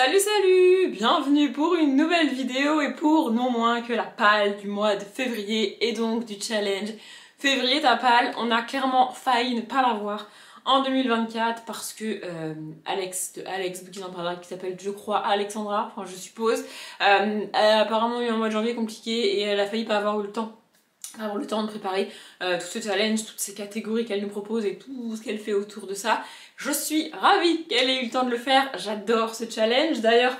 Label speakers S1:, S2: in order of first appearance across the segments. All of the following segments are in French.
S1: Salut salut! Bienvenue pour une nouvelle vidéo et pour non moins que la palle du mois de février et donc du challenge Février ta palle. On a clairement failli ne pas l'avoir en 2024 parce que Alex de Alex Booking Empire, qui s'appelle je crois Alexandra, enfin je suppose, elle a apparemment eu un mois de janvier compliqué et elle a failli pas avoir eu le temps. De préparer tout ce challenge, toutes ces catégories qu'elle nous propose et tout ce qu'elle fait autour de ça. Je suis ravie qu'elle ait eu le temps de le faire, j'adore ce challenge. D'ailleurs,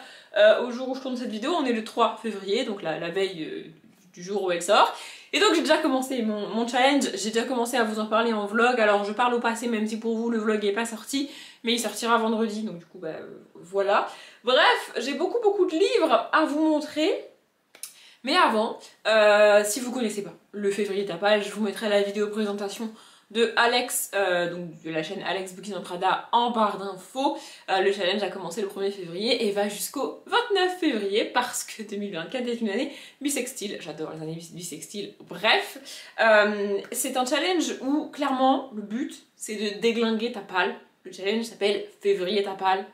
S1: au jour où je tourne cette vidéo, on est le 3 février, donc la veille du jour où elle sort. Et donc j'ai déjà commencé mon challenge, j'ai déjà commencé à vous en parler en vlog. Alors je parle au passé même si pour vous le vlog n'est pas sorti, mais il sortira vendredi, donc du coup voilà. Bref, j'ai beaucoup de livres à vous montrer. Mais avant, si vous connaissez pas le Février ta palle, je vous mettrai la vidéo présentation de Alex, donc de la chaîne Alex Booking en Prada en barre d'infos. Le challenge a commencé le 1er février et va jusqu'au 29 février parce que 2024 est une année bissextile. J'adore les années bissextiles. Bref, c'est un challenge où clairement le but c'est de déglinguer ta palle. Le challenge s'appelle Février ta palle.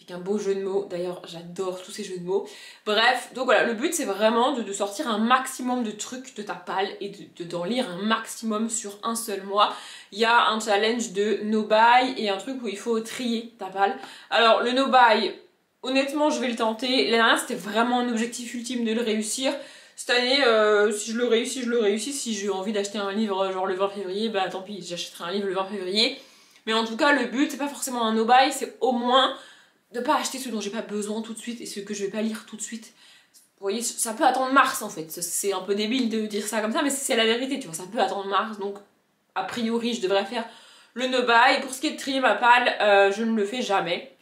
S1: Avec un beau jeu de mots, d'ailleurs j'adore tous ces jeux de mots. Bref, donc voilà, le but c'est vraiment de sortir un maximum de trucs de ta palle et d'en lire un maximum sur un seul mois. Il y a un challenge de no buy et un truc où il faut trier ta palle. Alors le no buy, honnêtement je vais le tenter. L'année dernière c'était vraiment un objectif ultime de le réussir. Cette année, si je le réussis, je le réussis. Si j'ai envie d'acheter un livre genre le 20 février, bah tant pis, j'achèterai un livre le 20 février. Mais en tout cas le but c'est pas forcément un no buy, c'est au moins de pas acheter ce dont j'ai pas besoin tout de suite et ce que je vais pas lire tout de suite. Vous voyez, ça peut attendre mars en fait. C'est un peu débile de dire ça comme ça, mais c'est la vérité, tu vois, ça peut attendre mars, donc a priori je devrais faire le no buy. Et pour ce qui est de trier ma palle, je ne le fais jamais.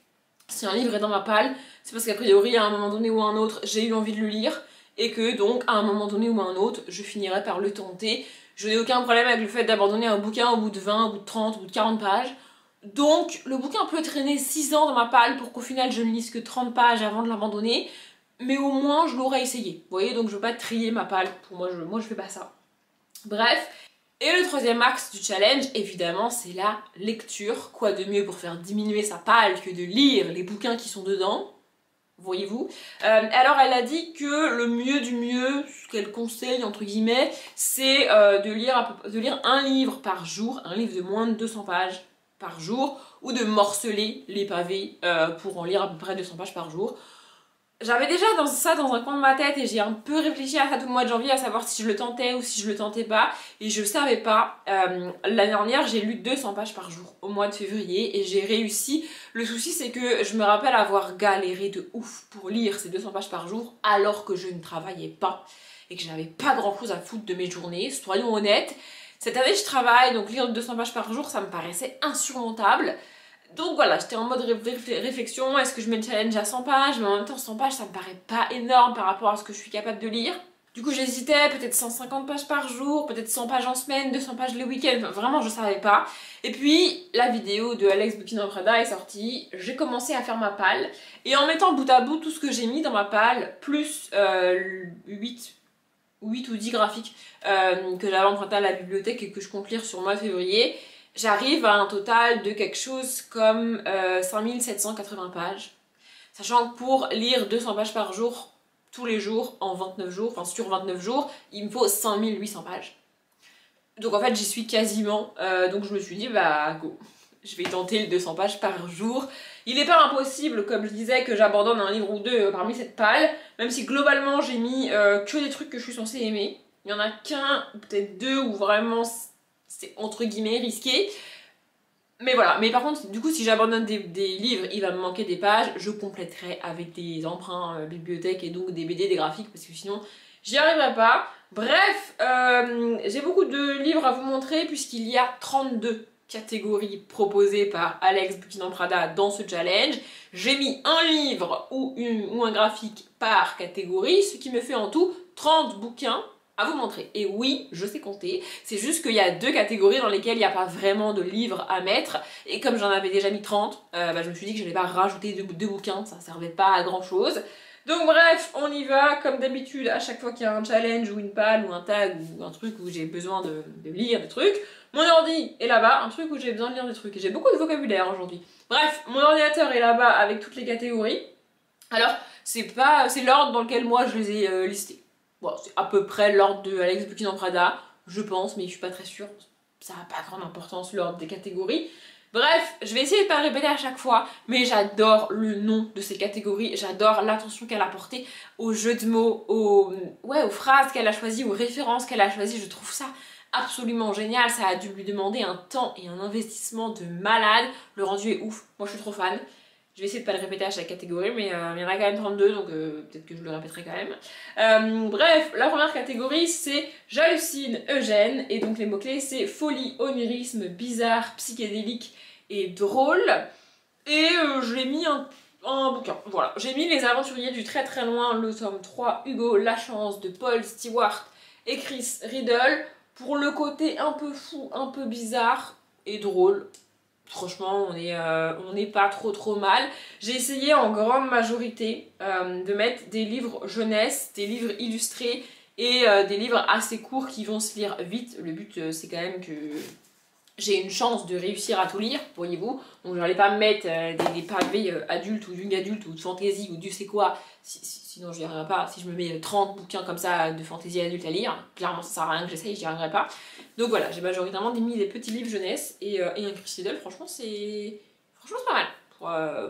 S1: Si un livre est dans ma palle, c'est parce qu'a priori à un moment donné ou à un autre, j'ai eu envie de le lire et que donc à un moment donné ou à un autre, je finirai par le tenter. Je n'ai aucun problème avec le fait d'abandonner un bouquin au bout de 20, au bout de 30, au bout de 40 pages. Donc le bouquin peut traîner 6 ans dans ma palle pour qu'au final je ne lise que 30 pages avant de l'abandonner, mais au moins je l'aurais essayé. Vous voyez, donc je veux pas trier ma palle, pour moi je fais pas ça. Bref, et le troisième axe du challenge, évidemment, c'est la lecture. Quoi de mieux pour faire diminuer sa palle que de lire les bouquins qui sont dedans, voyez-vous. Alors elle a dit que le mieux du mieux, ce qu'elle conseille entre guillemets, c'est de lire un livre par jour, un livre de moins de 200 pages par jour, ou de morceler les pavés pour en lire à peu près 200 pages par jour. J'avais déjà ça dans un coin de ma tête et j'ai un peu réfléchi à ça tout le mois de janvier, à savoir si je le tentais ou si je le tentais pas, et je savais pas. L'année dernière j'ai lu 200 pages par jour au mois de février et j'ai réussi. Le souci c'est que je me rappelle avoir galéré de ouf pour lire ces 200 pages par jour alors que je ne travaillais pas et que j'avais pas grand chose à foutre de mes journées, soyons honnêtes. Cette année je travaille, donc lire 200 pages par jour ça me paraissait insurmontable. Donc voilà, j'étais en mode réflexion, est-ce que je mets le challenge à 100 pages? Mais en même temps 100 pages ça me paraît pas énorme par rapport à ce que je suis capable de lire. Du coup j'hésitais, peut-être 150 pages par jour, peut-être 100 pages en semaine, 200 pages le week-end, vraiment je savais pas. Et puis la vidéo de Alex Booking en Prada est sortie, j'ai commencé à faire ma palle. Et en mettant bout à bout tout ce que j'ai mis dans ma palle, plus 8 ou 10 graphiques que j'avais emprunté à la bibliothèque et que je compte lire sur le mois de février, j'arrive à un total de quelque chose comme 5780 pages. Sachant que pour lire 200 pages par jour, tous les jours, en 29 jours, enfin sur 29 jours, il me faut 5800 pages. Donc en fait j'y suis quasiment, donc je me suis dit bah go, je vais tenter les 200 pages par jour. Il n'est pas impossible, comme je disais, que j'abandonne un livre ou deux parmi cette palle, même si globalement j'ai mis que des trucs que je suis censée aimer. Il y en a qu'un, peut-être deux, où vraiment c'est entre guillemets risqué. Mais voilà, mais par contre, du coup, si j'abandonne des livres, il va me manquer des pages, je compléterai avec des emprunts bibliothèque et donc des BD, des graphiques, parce que sinon, j'y arriverai pas. Bref, j'ai beaucoup de livres à vous montrer, puisqu'il y a 32 catégories proposées par Alex Booking en Prada dans ce challenge. J'ai mis un livre ou un graphique par catégorie, ce qui me fait en tout 30 bouquins à vous montrer. Et oui, je sais compter, c'est juste qu'il y a deux catégories dans lesquelles il n'y a pas vraiment de livres à mettre, et comme j'en avais déjà mis 30, je me suis dit que je n'allais pas rajouter deux bouquins, ça servait pas à grand chose. Donc bref, on y va, comme d'habitude, à chaque fois qu'il y a un challenge ou une palle ou un tag ou un truc où j'ai besoin de lire des trucs, mon ordi est là-bas, un truc où j'ai besoin de lire des trucs, et j'ai beaucoup de vocabulaire aujourd'hui. Bref, mon ordinateur est là-bas avec toutes les catégories. Alors, c'est l'ordre dans lequel moi je les ai listés. Bon, c'est à peu près l'ordre de Alex Bouquin en Prada, je pense, mais je suis pas très sûre. Ça n'a pas grande importance l'ordre des catégories. Bref, je vais essayer de pas le répéter à chaque fois, mais j'adore le nom de ces catégories, j'adore l'attention qu'elle a portée aux jeux de mots, aux phrases qu'elle a choisies, aux références qu'elle a choisies, je trouve ça absolument génial, ça a dû lui demander un temps et un investissement de malade, le rendu est ouf, moi je suis trop fan. Je vais essayer de pas le répéter à chaque catégorie, mais il y en a quand même 32, donc peut-être que je le répéterai quand même. Bref, la première catégorie, c'est J'hallucine Eugène, et donc les mots-clés, c'est folie, onirisme, bizarre, psychédélique et drôle. Et je l'ai mis un bouquin, voilà. J'ai mis Les Aventuriers du très très loin, le tome 3, Hugo Lachance de Paul Stewart et Chris Riddle, pour le côté un peu fou, un peu bizarre et drôle. Franchement, on n'est pas trop mal. J'ai essayé en grande majorité de mettre des livres jeunesse, des livres illustrés et des livres assez courts qui vont se lire vite. Le but, c'est quand même que j'ai une chance de réussir à tout lire, voyez-vous. Donc je n'allais pas mettre des pavés adultes ou young adultes ou de fantasy ou Dieu sait quoi. Sinon je n'y arriverai pas. Si je me mets 30 bouquins comme ça de fantasy adulte à lire, clairement ça sert à rien que j'essaye, j'y arriverai pas. Donc voilà, j'ai majoritairement mis des petits livres jeunesse et un Chris Riddle, franchement c'est pas mal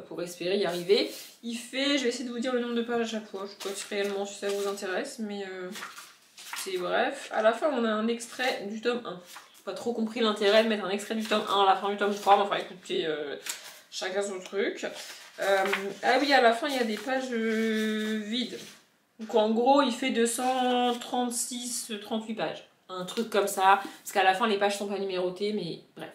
S1: pour espérer y arriver. Il fait, je vais essayer de vous dire le nombre de pages à chaque fois, je sais pas réellement si ça vous intéresse, mais c'est bref. À la fin on a un extrait du tome 1. Pas trop compris l'intérêt de mettre un extrait du tome 1 à la fin du tome 3, mais enfin écoutez, chacun son truc. Ah oui, à la fin il y a des pages vides. Donc en gros il fait 236-38 pages. Un truc comme ça, parce qu'à la fin les pages sont pas numérotées, mais bref.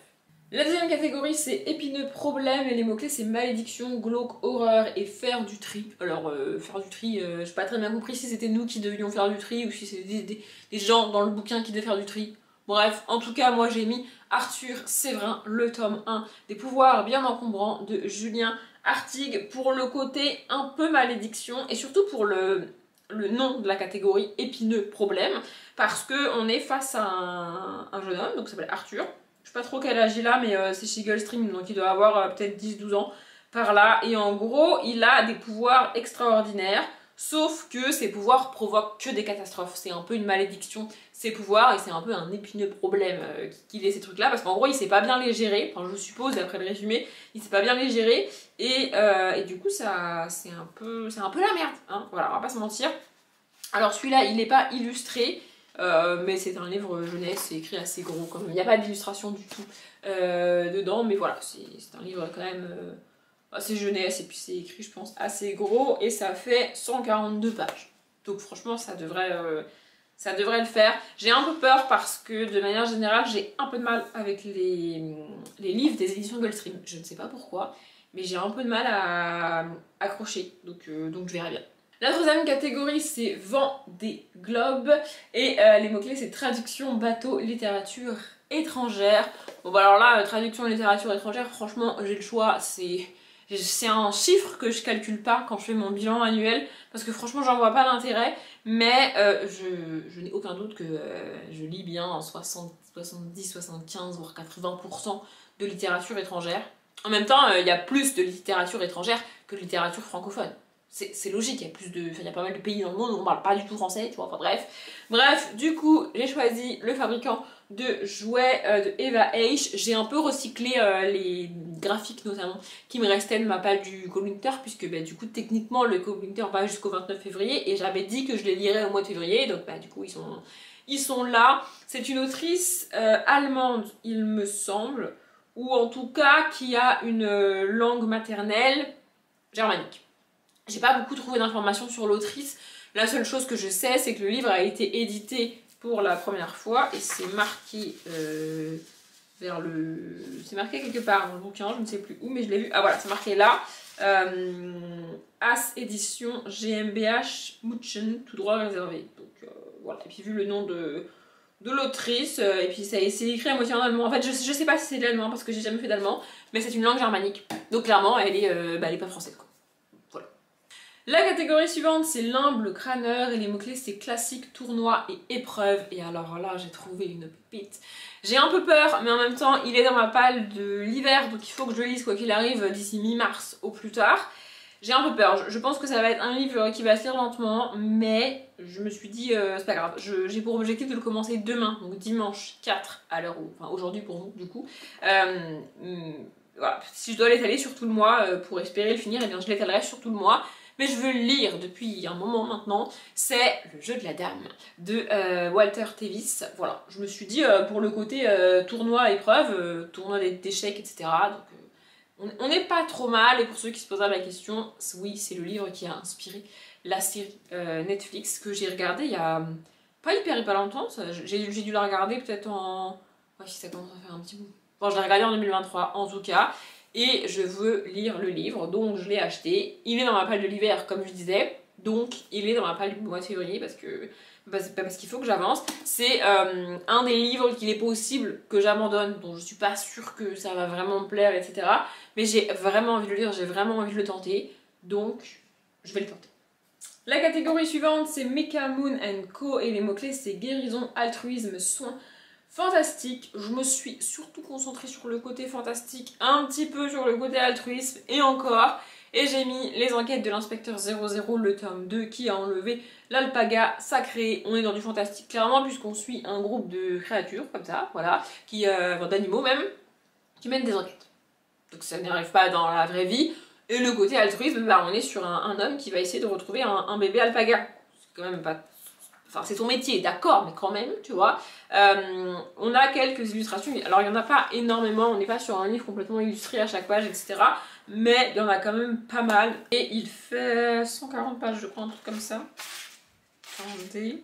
S1: La deuxième catégorie c'est épineux problème et les mots-clés c'est malédiction, glauque, horreur et faire du tri. Alors faire du tri, j'ai pas très bien compris si c'était nous qui devions faire du tri ou si c'était des gens dans le bouquin qui devaient faire du tri. Bref, en tout cas, moi j'ai mis Arthur Séverin, le tome 1, des pouvoirs bien encombrants de Julien Artigue, pour le côté un peu malédiction et surtout pour le nom de la catégorie épineux problème, parce qu'on est face à un jeune homme, donc ça s'appelle Arthur. Je sais pas trop quel âge il a, mais c'est chez Gulfstream, donc il doit avoir peut-être 10-12 ans par là. Et en gros, il a des pouvoirs extraordinaires. Sauf que ces pouvoirs provoquent que des catastrophes. C'est un peu une malédiction, ces pouvoirs, et c'est un peu un épineux problème qu'il ait ces trucs-là, parce qu'en gros, il sait pas bien les gérer, enfin je suppose, d'après le résumé, il sait pas bien les gérer, et du coup, c'est un peu la merde, hein, voilà, on va pas se mentir. Alors celui-là, il n'est pas illustré, mais c'est un livre jeunesse, c'est écrit assez gros, comme il n'y a pas d'illustration du tout dedans, mais voilà, c'est un livre quand même... assez jeunesse et puis c'est écrit je pense assez gros et ça fait 142 pages. Donc franchement ça devrait le faire. J'ai un peu peur parce que de manière générale j'ai un peu de mal avec les livres des éditions Gulfstream. Je ne sais pas pourquoi mais j'ai un peu de mal à accrocher donc je verrai bien. La troisième catégorie c'est Vent des globes et les mots-clés c'est traduction, bateau, littérature étrangère. Bon bah alors là traduction, littérature étrangère franchement j'ai le choix, c'est un chiffre que je calcule pas quand je fais mon bilan annuel parce que franchement j'en vois pas l'intérêt, mais je n'ai aucun doute que je lis bien 70, 75 voire 80% de littérature étrangère. En même temps il y a plus de littérature étrangère que de littérature francophone. C'est logique, il y a pas mal de pays dans le monde où on parle pas du tout français, tu vois, enfin bref. Bref, du coup, j'ai choisi le fabricant de jouets de Eva H. J'ai un peu recyclé les graphiques notamment qui me restaient de ma palle du Cold-Winter, puisque bah, du coup, techniquement, le Cold-Winter va jusqu'au 29 février et j'avais dit que je les lirais au mois de février, donc bah, du coup, ils sont là. C'est une autrice allemande, il me semble, ou en tout cas qui a une langue maternelle germanique. J'ai pas beaucoup trouvé d'informations sur l'autrice. La seule chose que je sais, c'est que le livre a été édité pour la première fois et c'est marqué c'est marqué quelque part dans le bouquin, je ne sais plus où, mais je l'ai vu. Ah voilà, c'est marqué là. As édition GmbH Mutchen, tout droit réservé. Donc voilà, et puis vu le nom de l'autrice, et puis c'est écrit à moitié en allemand. En fait, je sais pas si c'est de l'allemand parce que j'ai jamais fait d'allemand, mais c'est une langue germanique. Donc clairement, elle est pas française quoi. La catégorie suivante c'est l'humble crâneur et les mots-clés c'est classique, tournoi et épreuve. Et alors là j'ai trouvé une pépite. J'ai un peu peur mais en même temps il est dans ma palle de l'hiver donc il faut que je le lise quoi qu'il arrive d'ici mi-mars au plus tard. J'ai un peu peur, je pense que ça va être un livre qui va se lire lentement, mais je me suis dit, c'est pas grave, j'ai pour objectif de le commencer demain, donc dimanche 4, à l'heure où, enfin aujourd'hui pour vous du coup. Voilà, si je dois l'étaler sur tout le mois pour espérer le finir, et bien je l'étalerai sur tout le mois. Mais je veux le lire depuis un moment maintenant, c'est Le jeu de la dame de Walter Tevis. Voilà, je me suis dit pour le côté tournoi épreuve, tournoi d'échecs, etc. Donc on n'est pas trop mal, et pour ceux qui se poseraient la question, oui, c'est le livre qui a inspiré la série Netflix que j'ai regardée il y a pas hyper longtemps. J'ai dû la regarder peut-être en... Ouais, si ça commence à faire un petit bout. Bon, je l'ai regardée en 2023 en tout cas. Et je veux lire le livre, donc je l'ai acheté. Il est dans ma palle de l'hiver, comme je disais, donc il est dans ma palle du mois de février parce qu'il faut que j'avance. C'est un des livres qu'il est possible que j'abandonne, dont je suis pas sûre que ça va vraiment me plaire, etc. Mais j'ai vraiment envie de le lire, j'ai vraiment envie de le tenter, donc je vais le tenter. La catégorie suivante, c'est Mecha Moon & Co. et les mots-clés, c'est guérison, altruisme, soins. Fantastique, je me suis surtout concentrée sur le côté fantastique, un petit peu sur le côté altruisme et encore. Et j'ai mis les enquêtes de l'inspecteur 00, le tome 2 qui a enlevé l'alpaga sacré. On est dans du fantastique clairement puisqu'on suit un groupe de créatures comme ça, voilà, d'animaux même, qui mènent des enquêtes. Donc ça n'arrive pas dans la vraie vie. Et le côté altruisme, bah, on est sur un homme qui va essayer de retrouver un bébé alpaga. C'est quand même pas... Enfin, c'est son métier, d'accord, mais quand même, tu vois. On a quelques illustrations. Alors, il n'y en a pas énormément. On n'est pas sur un livre complètement illustré à chaque page, etc. Mais il y en a quand même pas mal. Et il fait 140 pages, je crois, un truc comme ça. Attendez.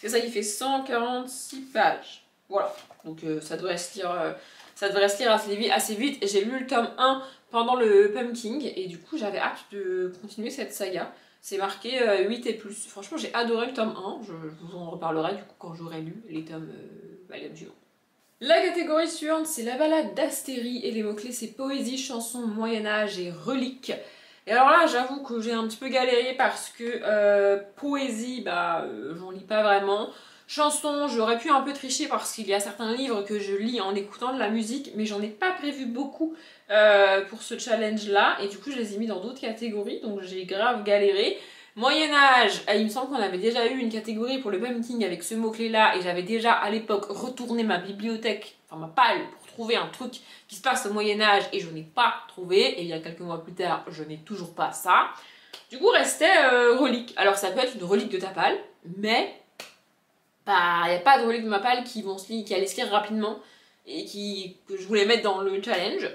S1: C'est ça, il fait 146 pages. Voilà. Donc, ça devrait se lire... Ça devrait se lire assez vite. J'ai lu le tome 1 pendant le Pumpkin. Et du coup, j'avais hâte de continuer cette saga. C'est marqué 8 et plus. Franchement, j'ai adoré le tome 1. Je vous en reparlerai du coup quand j'aurai lu les tomes suivants. La catégorie suivante, c'est la balade d'Astérie. Et les mots-clés, c'est poésie, chanson, Moyen-Âge et reliques. Et alors là, j'avoue que j'ai un petit peu galéré parce que poésie, j'en lis pas vraiment. Chanson, j'aurais pu un peu tricher parce qu'il y a certains livres que je lis en écoutant de la musique, mais j'en ai pas prévu beaucoup pour ce challenge là, et du coup je les ai mis dans d'autres catégories, donc j'ai grave galéré. Moyen-Âge, il me semble qu'on avait déjà eu une catégorie pour le Pumpkin avec ce mot-clé là, et j'avais déjà à l'époque retourné ma bibliothèque, enfin ma palle, pour trouver un truc qui se passe au Moyen-Âge, et je n'ai pas trouvé, et il y a quelques mois plus tard, je n'ai toujours pas ça. Du coup restait relique. Alors ça peut être une relique de ta palle, mais il n'y a pas de reliques de ma palle qui allaient se lire rapidement et que je voulais mettre dans le challenge.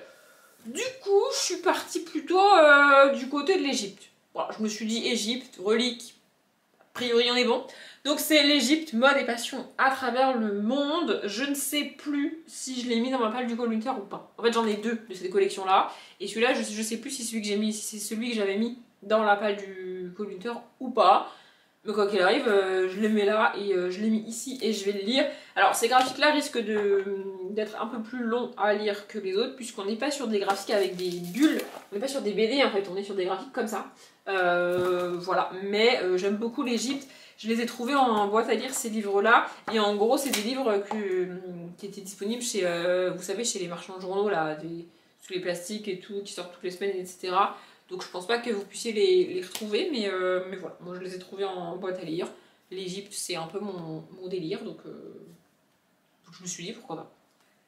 S1: Du coup, je suis partie plutôt du côté de l'Égypte. Voilà, je me suis dit Égypte, relique, a priori on est bon. Donc c'est l'Égypte, mode et passion à travers le monde. Je ne sais plus si je l'ai mis dans ma palle du Cold Winter ou pas. En fait, j'en ai deux de cette collection-là. Et celui-là, je ne sais plus si c'est celui que j'avais mis dans la palle du Cold Winter ou pas. Mais quoi qu'il arrive, je le mets là et je l'ai mis ici et je vais le lire. Alors ces graphiques-là risquent d'être un peu plus longs à lire que les autres puisqu'on n'est pas sur des graphiques avec des bulles, on n'est pas sur des BD en fait, on est sur des graphiques comme ça. Voilà, mais j'aime beaucoup l'Égypte. Je les ai trouvés en boîte à lire ces livres-là et en gros c'est des livres qui étaient disponibles chez, vous savez, chez les marchands de journaux là, tous les plastiques et tout, qui sortent toutes les semaines, etc. Donc je pense pas que vous puissiez les retrouver, mais voilà, moi je les ai trouvés en boîte à lire. L'Égypte c'est un peu mon délire, donc je me suis dit pourquoi pas.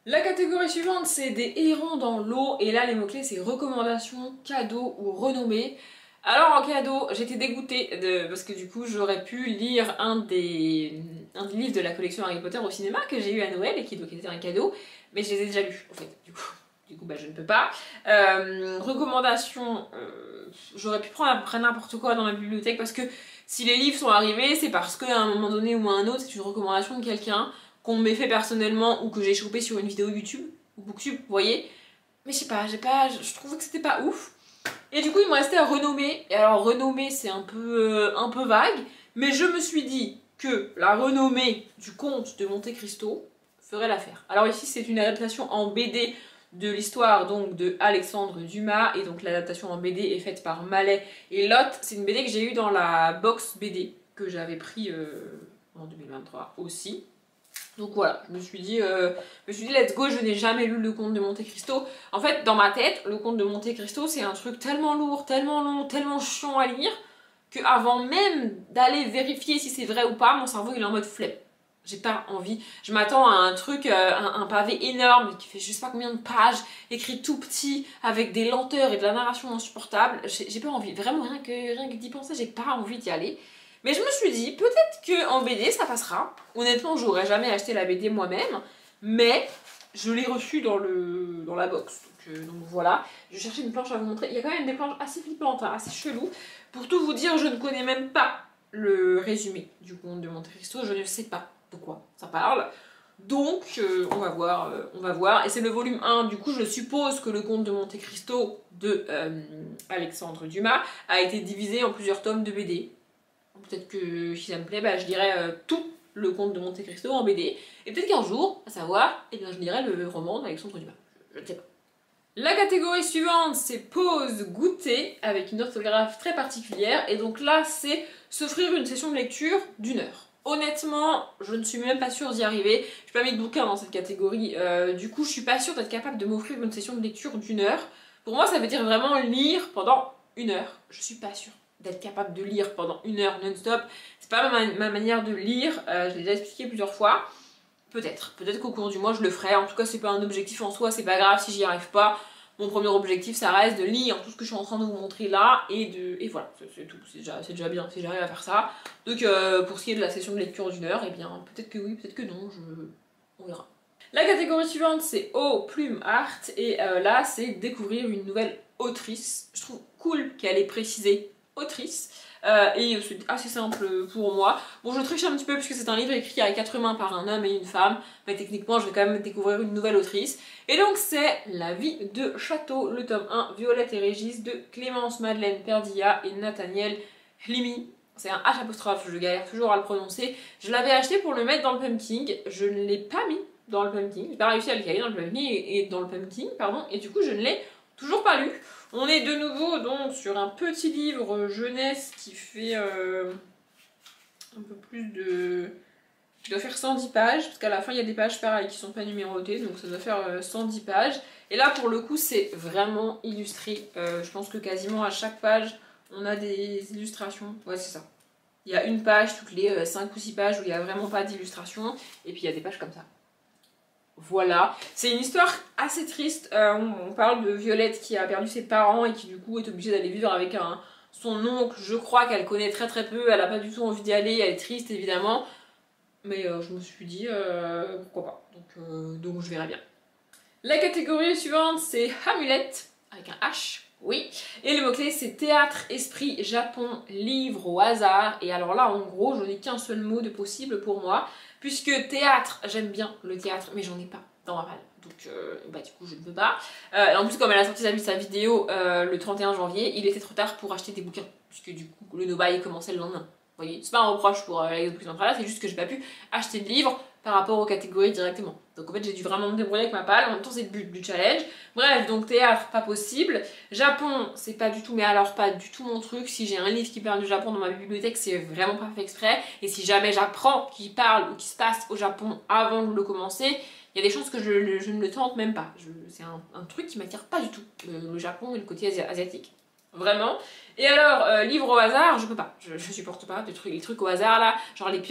S1: La catégorie suivante c'est des hérons dans l'eau, et là les mots-clés c'est recommandations, cadeaux ou renommées. Alors en cadeau, j'étais dégoûtée parce que du coup j'aurais pu lire un des livres de la collection Harry Potter au cinéma que j'ai eu à Noël et qui donc était un cadeau, mais je les ai déjà lus en fait, du coup je ne peux pas. Recommandation, j'aurais pu prendre après n'importe quoi dans la bibliothèque parce que si les livres sont arrivés, c'est parce qu'à un moment donné ou à un autre, c'est une recommandation de quelqu'un qu'on m'ait fait personnellement ou que j'ai chopé sur une vidéo YouTube ou Booktube, vous voyez. Mais je sais pas, je trouvais que c'était pas ouf. Et du coup, il me restait à renommer. Et alors, renommer, c'est un peu vague, mais je me suis dit que la renommée du conte de Monte Cristo ferait l'affaire. Alors ici, c'est une adaptation en BD de l'histoire donc de Alexandre Dumas, et donc l'adaptation en BD est faite par Mallet et Lotte. C'est une BD que j'ai eue dans la box BD que j'avais pris en 2023 aussi. Donc voilà, je me suis dit let's go, je n'ai jamais lu le Comte de Monte Cristo. En fait, dans ma tête, le Comte de Monte Cristo, c'est un truc tellement lourd, tellement long, tellement chiant à lire, que avant même d'aller vérifier si c'est vrai ou pas, mon cerveau il est en mode flemme. J'ai pas envie. Je m'attends à un truc, un pavé énorme qui fait je sais pas combien de pages, écrit tout petit, avec des lenteurs et de la narration insupportable. J'ai pas envie. Vraiment, rien que d'y penser, j'ai pas envie d'y aller. Mais je me suis dit, peut-être qu'en BD ça passera. Honnêtement, j'aurais jamais acheté la BD moi-même, mais je l'ai reçue dans la box. Donc voilà. Je cherchais une planche à vous montrer. Il y a quand même des planches assez flippantes, hein, assez cheloues. Pour tout vous dire, je ne connais même pas le résumé du Comte de Monte Cristo. Je ne sais pas de quoi ça parle. Donc on va voir. Et c'est le volume 1, du coup je suppose que le Comte de Monte Cristo de Alexandre Dumas a été divisé en plusieurs tomes de BD. Peut-être que si ça me plaît, bah, je lirai tout le Comte de Monte Cristo en BD. Et peut-être qu'un jour, à savoir, eh bien, je lirai le roman d'Alexandre Dumas. Je ne sais pas. La catégorie suivante, c'est pause goûter, avec une orthographe très particulière. Et donc là, c'est s'offrir une session de lecture d'1 heure. Honnêtement, je ne suis même pas sûre d'y arriver. Je n'ai pas mis de bouquin dans cette catégorie. Du coup, je suis pas sûre d'être capable de m'offrir une session de lecture d'1 heure. Pour moi, ça veut dire vraiment lire pendant 1 heure. Je suis pas sûre d'être capable de lire pendant 1 heure non-stop. C'est pas ma manière de lire. Je l'ai déjà expliqué plusieurs fois. Peut-être qu'au cours du mois, je le ferai. En tout cas, c'est pas un objectif en soi. C'est pas grave si j'y arrive pas. Mon premier objectif, ça reste de lire tout ce que je suis en train de vous montrer là, et voilà, c'est tout, c'est déjà bien si j'arrive à faire ça. Donc pour ce qui est de la session de lecture d'1 heure, eh bien peut-être que oui, peut-être que non, on verra. La catégorie suivante, c'est Eau, Plume, Art, et là, c'est découvrir une nouvelle autrice. Je trouve cool qu'elle ait précisé autrice. Et c'est assez simple pour moi. Bon, je triche un petit peu puisque c'est un livre écrit à 4 mains par un homme et une femme, mais techniquement je vais quand même découvrir une nouvelle autrice. Et donc c'est La vie de Château, le tome 1, Violette et Régis, de Clémence Madeleine Perdilla et Nathaniel Hlimi. C'est un H', je galère toujours à le prononcer. Je l'avais acheté pour le mettre dans le pumpkin, je ne l'ai pas mis dans le pumpkin, j'ai pas réussi à le caler dans le pumpkin et du coup je ne l'ai toujours pas lu. On est de nouveau donc sur un petit livre jeunesse qui fait un peu plus de... qui doit faire 110 pages, parce qu'à la fin il y a des pages pareilles qui sont pas numérotées, donc ça doit faire 110 pages. Et là pour le coup c'est vraiment illustré, je pense que quasiment à chaque page on a des illustrations, ouais c'est ça. Il y a une page toutes les 5 ou 6 pages où il n'y a vraiment pas d'illustration, et puis il y a des pages comme ça. Voilà, c'est une histoire assez triste. On parle de Violette qui a perdu ses parents et qui du coup est obligée d'aller vivre avec son oncle. Je crois qu'elle connaît très peu, elle a pas du tout envie d'y aller, elle est triste évidemment. Mais je me suis dit pourquoi pas, donc je verrai bien. La catégorie suivante c'est Hamulette, avec un H, oui. Et le mot-clé c'est théâtre, esprit, Japon, livre au hasard. Et alors là en gros je n'ai qu'un seul mot de possible pour moi. Puisque théâtre, j'aime bien le théâtre, mais j'en ai pas dans ma palle. Donc bah du coup je ne peux pas. En plus comme elle a sorti sa vidéo le 31 janvier, il était trop tard pour acheter des bouquins. Puisque du coup le no-buy commençait le lendemain. Vous voyez, c'est pas un reproche pour l'exposition centrale, c'est juste que j'ai pas pu acheter de livres par rapport aux catégories directement. Donc en fait j'ai dû vraiment me débrouiller avec ma palle, en même temps c'est le but du challenge. Bref, donc théâtre, pas possible. Japon, c'est pas du tout, mais alors pas du tout mon truc. Si j'ai un livre qui parle du Japon dans ma bibliothèque, c'est vraiment pas fait exprès. Et si jamais j'apprends qu'il parle ou qu'il se passe au Japon avant de le commencer, il y a des chances que je ne le tente même pas. C'est un truc qui m'attire pas du tout, le Japon et le côté asiatique. Vraiment. Et alors, livre au hasard, je peux pas. Je supporte pas les trucs au hasard là. Genre les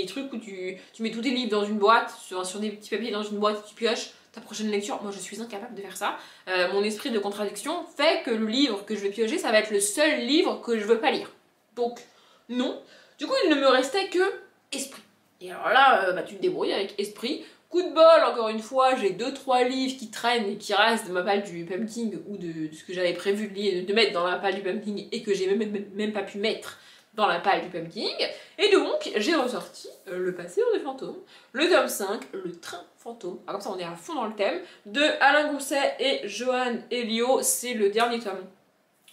S1: trucs où tu mets tous tes livres dans une boîte, sur des petits papiers dans une boîte et tu pioches ta prochaine lecture. Moi je suis incapable de faire ça. Mon esprit de contradiction fait que le livre que je vais piocher, ça va être le seul livre que je veux pas lire. Donc, non. Du coup, il ne me restait que esprit. Et alors là, bah, tu te débrouilles avec esprit. Coup de bol, encore une fois, j'ai 2-3 livres qui traînent et qui restent de ma palle du pumpkin ou de ce que j'avais prévu de mettre dans la palle du pumpkin et que j'ai même pas pu mettre dans la palle du pumpkin. Et donc, j'ai ressorti Le Passeur des fantômes, le tome 5, Le Train fantôme. Alors comme ça, on est à fond dans le thème, de Alain Gousset et Johan Elio. C'est le dernier tome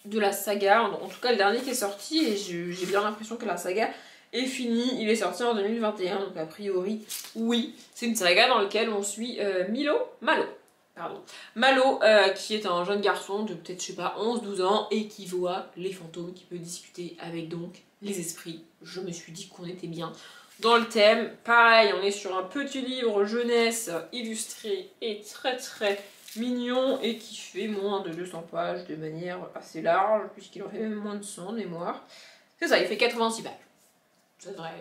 S1: de la saga, en tout cas le dernier qui est sorti, et j'ai bien l'impression que la saga est fini. Il est sorti en 2021, donc a priori, oui. C'est une saga dans laquelle on suit Malo, qui est un jeune garçon de peut-être, je sais pas, 11-12 ans, et qui voit les fantômes, qui peut discuter avec donc les esprits. Je me suis dit qu'on était bien dans le thème. Pareil, on est sur un petit livre jeunesse illustré et très très mignon et qui fait moins de 200 pages de manière assez large, puisqu'il en fait même moins de 100 de mémoire. C'est ça, il fait 86 pages. Ça devrait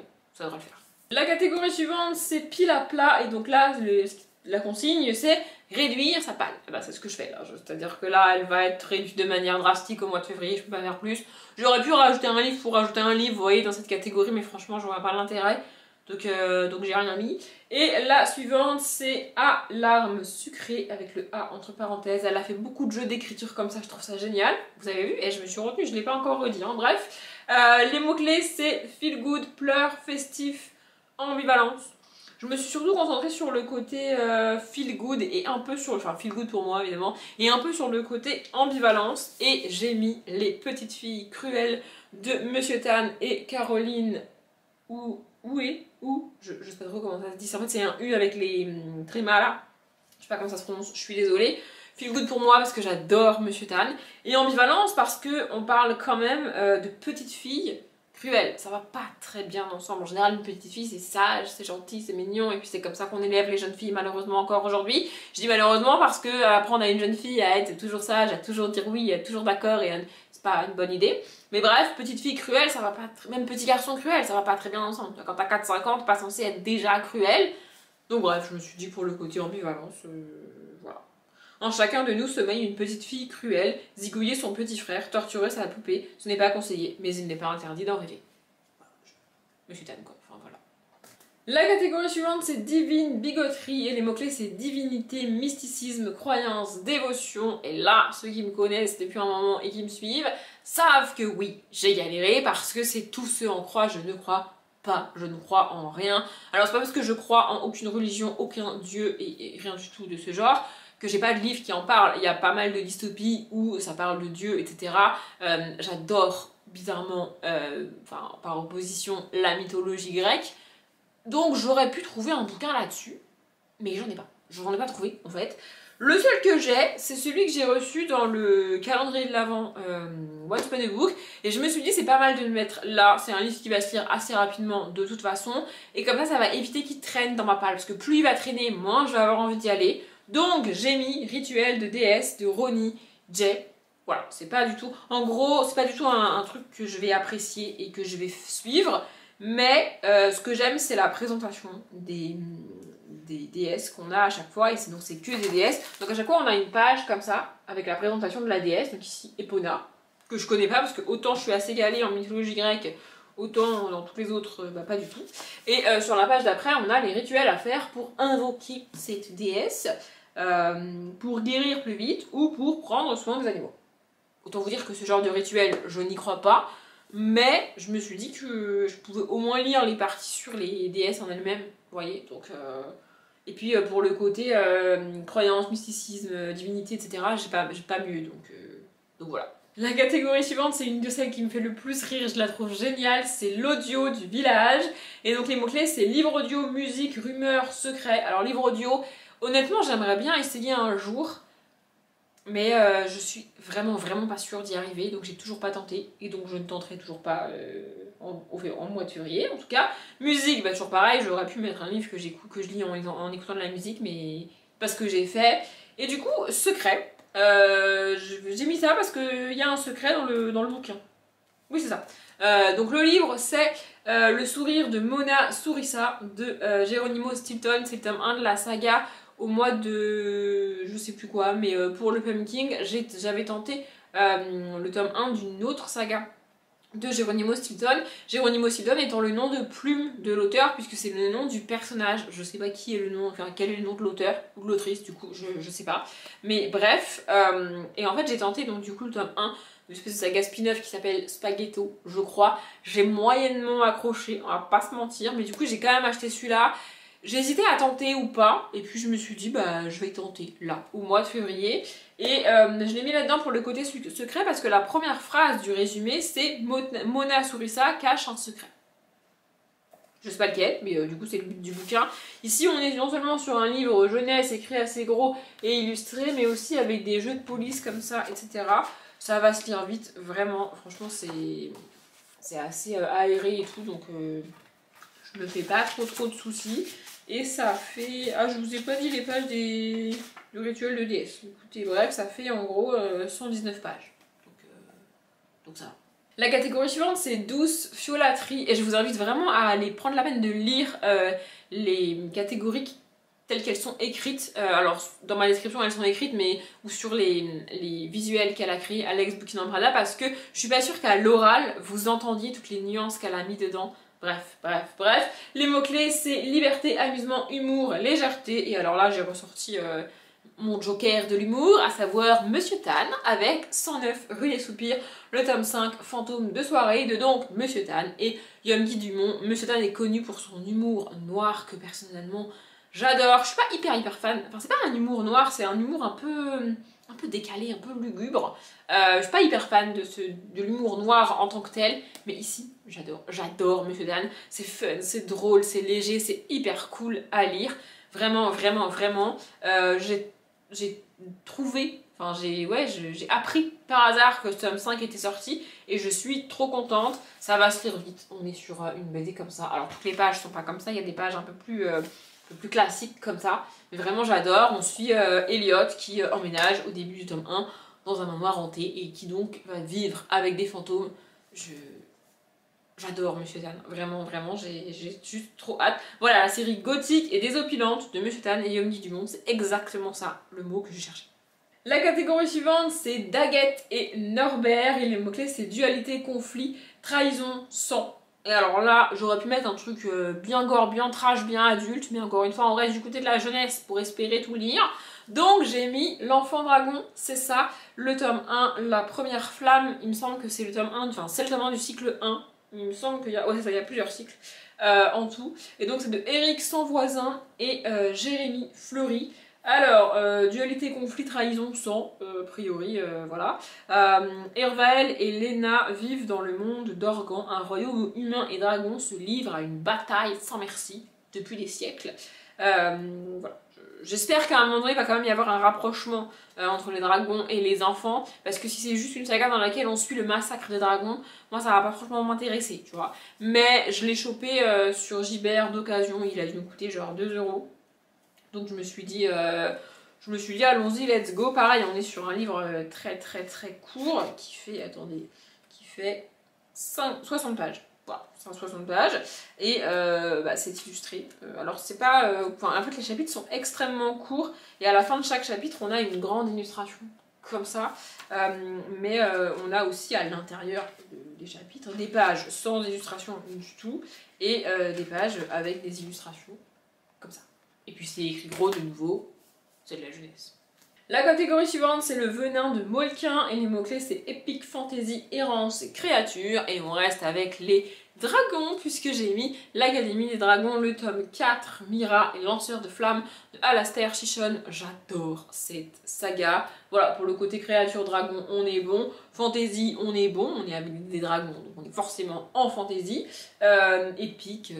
S1: le faire. La catégorie suivante, c'est pile à plat, et donc là, la consigne, c'est réduire sa palle. Bah, c'est ce que je fais là, c'est-à-dire que là, elle va être réduite de manière drastique au mois de février, je peux pas faire plus. J'aurais pu rajouter un livre pour rajouter un livre, vous voyez, dans cette catégorie, mais franchement, je vois pas l'intérêt. Donc j'ai rien mis. Et la suivante, c'est A, larmes sucrées, avec le A entre parenthèses. Elle a fait beaucoup de jeux d'écriture comme ça, je trouve ça génial. Vous avez vu, et je me suis retenue, je l'ai pas encore redit, hein. Bref. Les mots-clés, c'est feel good, pleurs, festif, ambivalence. Je me suis surtout concentrée sur le côté feel good et un peu sur, enfin feel good pour moi évidemment, et un peu sur le côté ambivalence. Et j'ai mis les petites filles cruelles de Monsieur Tan et Caroline je sais pas trop comment ça se dit. En fait, c'est un U avec les trémas là. Je sais pas comment ça se prononce, je suis désolée. Feel good pour moi parce que j'adore Monsieur Tan. Et ambivalence parce qu'on parle quand même de petites filles cruelles. Ça va pas très bien ensemble. En général, une petite fille c'est sage, c'est gentil, c'est mignon. Et puis c'est comme ça qu'on élève les jeunes filles malheureusement encore aujourd'hui. Je dis malheureusement parce que apprendre à une jeune fille à être toujours sage, à toujours dire oui, à être toujours d'accord et c'est pas une bonne idée. Mais bref, petite fille cruelle, ça va pas même petit garçon cruel, ça va pas très bien ensemble. Quand t'as 4-5 ans, t'es pas censé être déjà cruel. Donc bref, je me suis dit pour le côté ambivalence, voilà. En chacun de nous sommeille une petite fille cruelle, zigouiller son petit frère, torturer sa poupée. Ce n'est pas conseillé, mais il n'est pas interdit d'en rêver. Monsieur Tan, quoi. Enfin voilà. La catégorie suivante, c'est divine bigoterie, et les mots-clés, c'est divinité, mysticisme, croyance, dévotion. Et là, ceux qui me connaissent depuis un moment et qui me suivent savent que oui, j'ai galéré parce que c'est tout ce en quoi je ne crois pas, je ne crois en rien. Alors c'est pas parce que je crois en aucune religion, aucun dieu et rien du tout de ce genre que j'ai pas de livre qui en parle. Il y a pas mal de dystopies où ça parle de Dieu, etc. J'adore bizarrement, enfin par opposition, la mythologie grecque. Donc j'aurais pu trouver un bouquin là-dessus, mais j'en ai pas. J'en ai pas trouvé en fait. Le seul que j'ai, c'est celui que j'ai reçu dans le calendrier de l'Avent Once Upon a Book. Et je me suis dit c'est pas mal de le mettre là. C'est un livre qui va se lire assez rapidement de toute façon. Et comme ça va éviter qu'il traîne dans ma palle. Parce que plus il va traîner, moins je vais avoir envie d'y aller. Donc j'ai mis Rituel de déesse de Ronnie J. Voilà, c'est pas du tout... En gros, c'est pas du tout un truc que je vais apprécier et que je vais suivre. Mais ce que j'aime, c'est la présentation des déesses qu'on a à chaque fois, et donc c'est que des déesses. Donc à chaque fois on a une page comme ça avec la présentation de la déesse. Donc ici Epona, que je connais pas parce que autant je suis assez calée en mythologie grecque, autant dans tous les autres bah, pas du tout. Et sur la page d'après on a les rituels à faire pour invoquer cette déesse, pour guérir plus vite ou pour prendre soin des animaux. Autant vous dire que ce genre de rituel je n'y crois pas, mais je me suis dit que je pouvais au moins lire les parties sur les déesses en elles-mêmes, vous voyez, donc... Et puis pour le côté croyance, mysticisme, divinité, etc., j'ai pas mieux, donc voilà. La catégorie suivante, c'est une de celles qui me fait le plus rire, je la trouve géniale, c'est l'audio du village. Et donc les mots-clés, c'est livre audio, musique, rumeurs, secrets. Alors livre audio, honnêtement, j'aimerais bien essayer un jour, mais je suis vraiment pas sûre d'y arriver, donc j'ai toujours pas tenté, et donc je ne tenterai toujours pas en mois de février en tout cas. Musique, bah toujours pareil, j'aurais pu mettre un livre que je lis en écoutant de la musique, mais pas ce que j'ai fait. Et du coup, secret, j'ai mis ça parce qu'il y a un secret dans le bouquin. Oui, c'est ça. Donc le livre, c'est Le sourire de Mona Sourissa de Geronimo Stilton, c'est le tome 1 de la saga. Au mois de... je sais plus quoi, mais pour le Pumpkin, j'avais tenté le tome 1 d'une autre saga de Geronimo Stilton. Geronimo Stilton étant le nom de plume de l'auteur, puisque c'est le nom du personnage. Je sais pas qui est le nom, enfin quel est le nom de l'auteur ou de l'autrice, du coup, je sais pas. Mais bref, et en fait j'ai tenté donc du coup le tome 1 une espèce de saga spin-off qui s'appelle Spaghetto, je crois. J'ai moyennement accroché, on va pas se mentir, mais du coup j'ai quand même acheté celui-là. J'ai hésité à tenter ou pas, et puis je me suis dit, bah je vais tenter là, au mois de février. Et je l'ai mis là-dedans pour le côté secret, parce que la première phrase du résumé, c'est Mona Sourissa cache un secret. Je sais pas lequel, mais du coup c'est le but du bouquin. Ici on est non seulement sur un livre jeunesse écrit assez gros et illustré, mais aussi avec des jeux de police comme ça, etc. Ça va se lire vite, vraiment, franchement c'est assez aéré et tout, donc... je me fais pas trop de soucis. Et ça fait... Ah, je vous ai pas dit les pages du rituel de déesse. Écoutez, bref, ça fait en gros 119 pages. Donc ça va. La catégorie suivante, c'est douce fiolaterie. Et je vous invite vraiment à aller prendre la peine de lire les catégories telles qu'elles sont écrites. Alors, dans ma description, elles sont écrites, mais ou sur les visuels qu'elle a créés, Alex Bouquin Prada, parce que je suis pas sûre qu'à l'oral, vous entendiez toutes les nuances qu'elle a mis dedans. Bref. Les mots-clés, c'est liberté, amusement, humour, légèreté. Et alors là, j'ai ressorti mon joker de l'humour, à savoir Monsieur Tan, avec 109 rue des Soupirs, le tome 5, fantôme de soirée, de donc Monsieur Tan et Young-Gi Dumont. Monsieur Tan est connu pour son humour noir que personnellement j'adore. Je suis pas hyper fan, enfin c'est pas un humour noir, c'est un humour un peu décalé, un peu lugubre. Je suis pas hyper fan de l'humour noir en tant que tel, mais ici j'adore Monsieur Dan. C'est fun, c'est drôle, c'est léger, c'est hyper cool à lire. Vraiment. J'ai trouvé, enfin j'ai appris par hasard que ce tome 5 était sorti et je suis trop contente. Ça va se lire vite, on est sur une BD comme ça. Alors toutes les pages sont pas comme ça, il y a des pages un peu plus classiques comme ça. Mais vraiment j'adore. On suit Elliot qui emménage au début du tome 1 dans un manoir hanté et qui donc va vivre avec des fantômes. J'adore Monsieur Tan, vraiment, j'ai juste trop hâte. Voilà, la série gothique et désopilante de Monsieur Tan et Young-Gi Dumont, c'est exactement ça, le mot que je cherchais. La catégorie suivante, c'est Daguette et Norbert, et les mots-clés, c'est dualité, conflit, trahison, sang. Et alors là, j'aurais pu mettre un truc bien gore, bien trash, bien adulte, mais encore une fois, on reste du côté de la jeunesse pour espérer tout lire. Donc j'ai mis L'Enfant Dragon, c'est ça, le tome 1, la première flamme, il me semble que c'est le tome 1, enfin c'est le tome 1 du cycle 1. Il me semble qu'il y a, ouais, ça, il y a plusieurs cycles en tout. Et donc c'est de Eric Sanvoisin et Jérémy Fleury. Alors, dualité, conflit, trahison, sang, a priori, voilà. Hervael et Lena vivent dans le monde d'Organ, un royaume où humains et dragons se livrent à une bataille sans merci depuis des siècles. Voilà. J'espère qu'à un moment donné, il va quand même y avoir un rapprochement entre les dragons et les enfants, parce que si c'est juste une saga dans laquelle on suit le massacre des dragons, moi ça va pas franchement m'intéresser, tu vois. Mais je l'ai chopé sur Gibert d'occasion, il a dû me coûter genre 2 €. Donc je me suis dit allons-y, let's go. Pareil, on est sur un livre très court qui fait, attendez, qui fait 60 pages. Voilà, 160 pages et c'est illustré. Alors c'est pas... en fait les chapitres sont extrêmement courts et à la fin de chaque chapitre on a une grande illustration comme ça. Mais on a aussi à l'intérieur des chapitres des pages sans illustration du tout et des pages avec des illustrations comme ça. Et puis c'est écrit gros de nouveau, c'est de la jeunesse. La catégorie suivante, c'est le venin de Molkin, et les mots-clés, c'est épique, fantasy, errance et créature, et on reste avec les dragons, puisque j'ai mis l'Académie des Dragons, le tome 4, Mira et Lanceur de Flammes de Alastair Chichon. J'adore cette saga. Voilà, pour le côté créature dragon, on est bon. Fantasy, on est bon, on est avec des dragons, donc on est forcément en fantasy. Épique,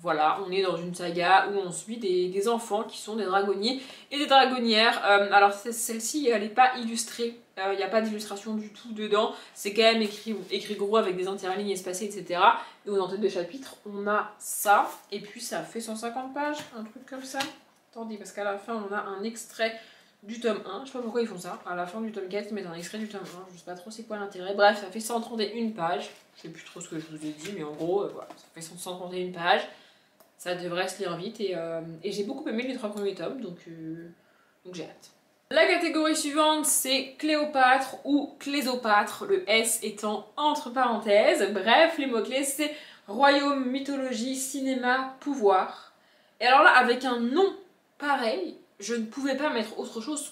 S1: voilà, on est dans une saga où on suit des enfants qui sont des dragonniers et des dragonnières. Alors celle-ci, elle n'est pas illustrée, il n'y a pas d'illustration du tout dedans. C'est quand même écrit gros avec des interlignes espacées, etc. Et en tête de chapitre, on a ça. Et puis ça fait 150 pages, un truc comme ça. Attendez, parce qu'à la fin, on a un extrait du tome 1. Je sais pas pourquoi ils font ça. À la fin du tome 4, ils mettent un extrait du tome 1. Je sais pas trop c'est quoi l'intérêt. Bref, ça fait 131 pages. Je sais plus trop ce que je vous ai dit, mais en gros, voilà, ça fait 131 pages. Ça devrait se lire vite et j'ai beaucoup aimé les 3 premiers tomes, donc j'ai hâte. La catégorie suivante, c'est Cléopâtre ou Clésopâtre, le S étant entre parenthèses. Bref, les mots-clés, c'est royaume, mythologie, cinéma, pouvoir. Et alors là, avec un nom pareil, je ne pouvais pas mettre autre chose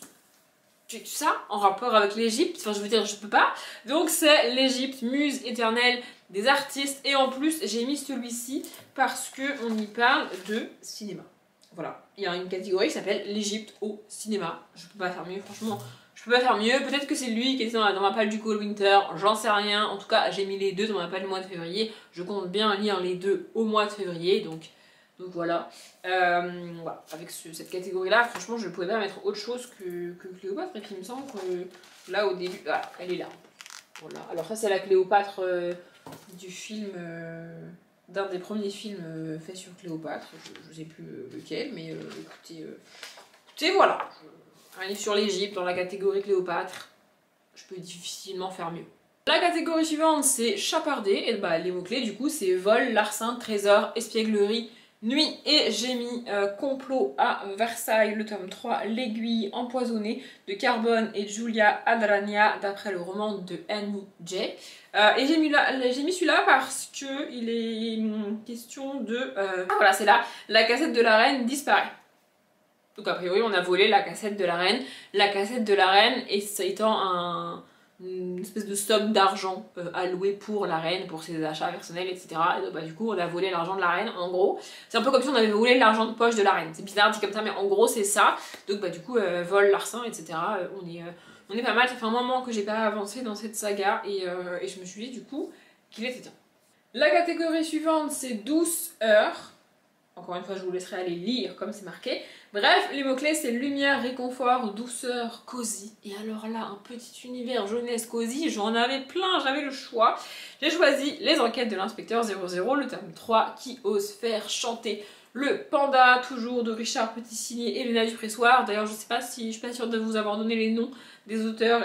S1: que ça, en rapport avec l'Égypte. Enfin, je veux dire, je peux pas. Donc c'est l'Égypte, muse éternelle des artistes. Et en plus, j'ai mis celui-ci parce qu'on y parle de cinéma. Voilà, il y a une catégorie qui s'appelle l'Égypte au cinéma. Je peux pas faire mieux, franchement. Je peux pas faire mieux. Peut-être que c'est lui qui est dans ma palle du Cold Winter, j'en sais rien. En tout cas, j'ai mis les deux dans ma palle du mois de février. Je compte bien lire les deux au mois de février, donc voilà. Voilà. Avec cette catégorie-là, franchement, je ne pouvais pas mettre autre chose que Cléopâtre. Et puis il me semble que là, au début, ah, elle est là. Voilà. Alors ça, c'est la Cléopâtre du film d'un des premiers films faits sur Cléopâtre, je sais plus lequel, mais écoutez, voilà. Un livre sur l'Égypte dans la catégorie Cléopâtre, je peux difficilement faire mieux. La catégorie suivante c'est chapardé, et bah, les mots-clés du coup c'est vol, larcin, trésor, espièglerie, nuit, et j'ai mis complot à Versailles, le tome 3, l'aiguille empoisonnée de Carbone et Giulia Adragna d'après le roman de Annie J. Et j'ai mis celui-là parce que il est question de... Ah voilà, c'est là, la cassette de la reine disparaît. Donc a priori on a volé la cassette de la reine. La cassette de la reine étant une espèce de somme d'argent allouée pour la reine, pour ses achats personnels, etc. Et donc bah, du coup on a volé l'argent de la reine, en gros. C'est un peu comme si on avait volé l'argent de poche de la reine. C'est bizarre dit comme ça, mais en gros c'est ça. Donc bah du coup vol, larcin, etc. On est pas mal, ça fait un moment que j'ai pas avancé dans cette saga et je me suis dit du coup qu'il était temps. La catégorie suivante c'est douce heures. Encore une fois, je vous laisserai aller lire comme c'est marqué. Bref, les mots-clés, c'est lumière, réconfort, douceur, cosy. Et alors là, un petit univers jeunesse cosy, j'en avais plein, j'avais le choix. J'ai choisi Les enquêtes de l'inspecteur 00, le tome 3, qui ose faire chanter le panda, toujours de Richard Petit signé Elena Dupressoir. D'ailleurs, je sais pas si, je suis pas sûre de vous avoir donné les noms des auteurs,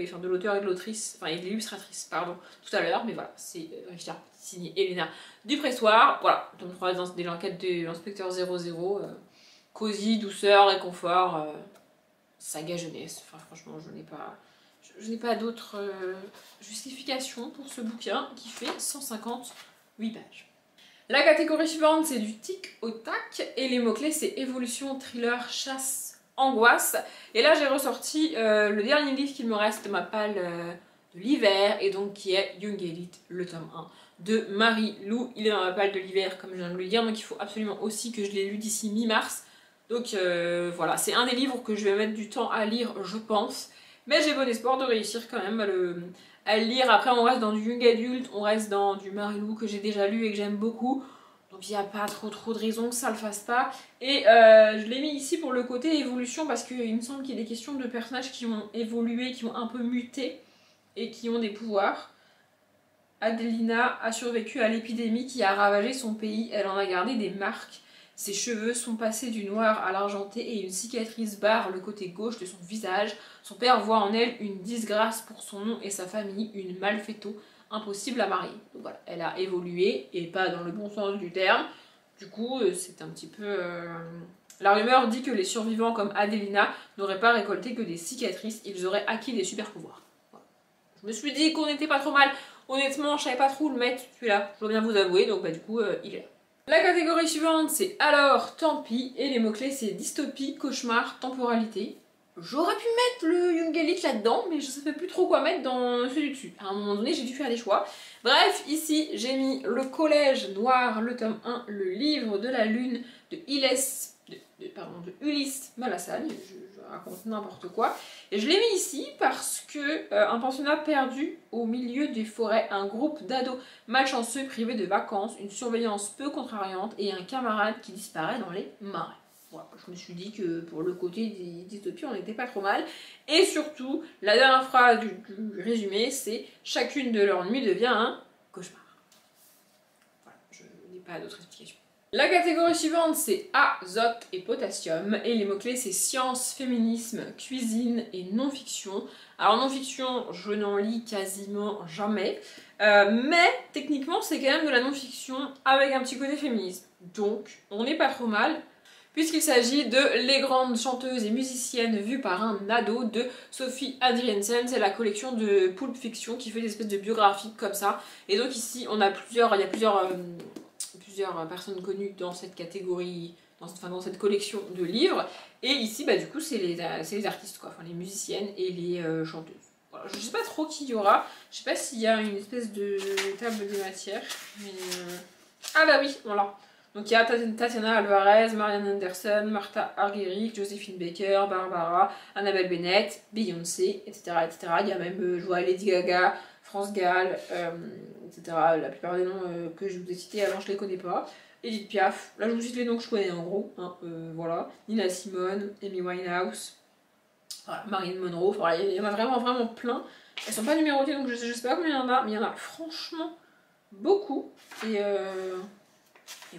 S1: enfin de l'auteur et de l'autrice, enfin et de l'illustratrice, pardon, tout à l'heure, mais voilà, c'est Richard Petit signé Elena Dupressoir. Voilà, tome 3 des l'enquête de l'inspecteur 00, cosy, douceur, réconfort, saga jeunesse. Enfin, franchement, je n'ai pas d'autre justification pour ce bouquin qui fait 158 pages. La catégorie suivante, c'est du tic au tac, et les mots-clés, c'est évolution, thriller, chasse, angoisse. Et là, j'ai ressorti le dernier livre qu'il me reste de ma palle de l'hiver, et donc qui est Young Elite, le tome 1 de Marie-Lou. Il est dans ma palle de l'hiver, comme je viens de le dire, donc il faut absolument aussi que je l'ai lu d'ici mi-mars. Donc voilà, c'est un des livres que je vais mettre du temps à lire, je pense. Mais j'ai bon espoir de réussir quand même à le lire. Après, on reste dans du young adult, on reste dans du Marie-Lou que j'ai déjà lu et que j'aime beaucoup. Donc il n'y a pas trop de raisons que ça le fasse pas. Et je l'ai mis ici pour le côté évolution parce qu'il me semble qu'il y a des questions de personnages qui ont évolué, qui ont un peu muté et qui ont des pouvoirs. Adelina a survécu à l'épidémie qui a ravagé son pays. Elle en a gardé des marques. Ses cheveux sont passés du noir à l'argenté et une cicatrice barre le côté gauche de son visage. Son père voit en elle une disgrâce pour son nom et sa famille, une malfaito impossible à marier. Donc voilà, elle a évolué et pas dans le bon sens du terme. Du coup, c'est un petit peu... La rumeur dit que les survivants comme Adelina n'auraient pas récolté que des cicatrices, ils auraient acquis des super pouvoirs. Voilà. Je me suis dit qu'on n'était pas trop mal. Honnêtement, je savais pas trop où le mettre, celui-là, je dois bien vous avouer, donc bah du coup, il est là. La catégorie suivante, c'est alors, tant pis, et les mots-clés, c'est dystopie, cauchemar, temporalité. J'aurais pu mettre le Young Elite là-dedans, mais je ne savais plus trop quoi mettre dans celui dessus. À un moment donné, j'ai dû faire des choix. Bref, ici, j'ai mis Le Collège Noir, le tome 1, le livre de la lune de Ulysse Malassane. Je raconte n'importe quoi. Et je l'ai mis ici parce que un pensionnat perdu au milieu des forêts, un groupe d'ados malchanceux privés de vacances, une surveillance peu contrariante et un camarade qui disparaît dans les marais. Voilà, je me suis dit que pour le côté des dystopies, on n'était pas trop mal. Et surtout, la dernière phrase du résumé, c'est « Chacune de leurs nuits devient un cauchemar ». Voilà, je n'ai pas d'autre explication. La catégorie suivante, c'est azote et potassium. Et les mots-clés, c'est science, féminisme, cuisine et non-fiction. Alors non-fiction, je n'en lis quasiment jamais. Mais techniquement, c'est quand même de la non-fiction avec un petit côté féminisme. Donc, on n'est pas trop mal. Puisqu'il s'agit de Les grandes chanteuses et musiciennes vues par un ado de Sophie Adriensen. C'est la collection de Pulp Fiction qui fait des espèces de biographies comme ça. Et donc ici, il y a plusieurs personnes connues dans cette catégorie, dans cette collection de livres. Et ici, bah, du coup, c'est les artistes, quoi, enfin les musiciennes et les chanteuses. Voilà, je sais pas trop qui il y aura. Je sais pas s'il y a une espèce de table des matières. Mais ah bah oui, voilà. Donc il y a Tatiana Alvarez, Marianne Anderson, Martha Argerich, Josephine Baker, Barbara, Annabelle Bennett, Beyoncé, etc. etc. Il y a même, je vois Lady Gaga, France Gall, etc. La plupart des noms que je vous ai cités avant, je les connais pas. Edith Piaf, là je vous cite les noms que je connais en gros, hein, voilà. Nina Simone, Amy Winehouse, voilà, Marilyn Monroe, voilà, il y en a vraiment plein. Elles sont pas numérotées donc je sais pas combien il y en a, mais il y en a franchement beaucoup. Et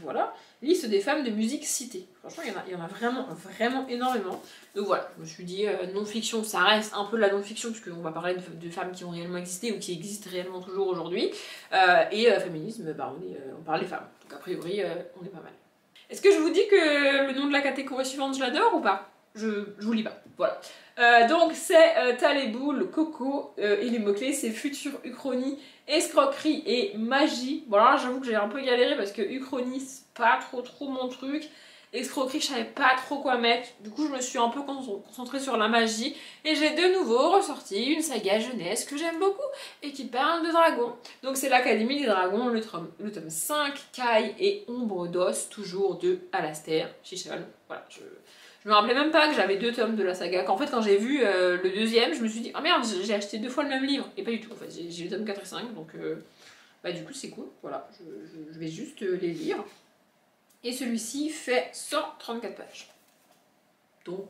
S1: voilà. Liste des femmes de musique citées. Franchement, il y en a vraiment énormément. Donc voilà, je me suis dit, non-fiction, ça reste un peu de la non-fiction, puisqu'on va parler de femmes qui ont réellement existé ou qui existent réellement toujours aujourd'hui. Féminisme, bah, on parle des femmes. Donc a priori, on est pas mal. Est-ce que je vous dis que le nom de la catégorie suivante, je l'adore ou pas? Je vous lis pas. Voilà. Donc c'est Taléboul, Coco, et les mots-clés, c'est futur, uchronie, escroquerie et magie. Voilà, j'avoue que j'ai un peu galéré parce que uchronie, c'est pas trop mon truc. Escroquerie, je savais pas trop quoi mettre. Du coup, je me suis un peu concentrée sur la magie. Et j'ai de nouveau ressorti une saga jeunesse que j'aime beaucoup et qui parle de dragons. Donc c'est l'Académie des Dragons, le tome 5, Kai et Ombre d'Os, toujours de Alastair Chichol. Voilà, je me rappelais même pas que j'avais 2 tomes de la saga, qu'en fait quand j'ai vu le deuxième, je me suis dit ah merde, j'ai acheté 2 fois le même livre, et pas du tout, en fait j'ai le tome 4 et 5, donc bah du coup c'est cool, voilà, je vais juste les lire. Et celui-ci fait 134 pages, donc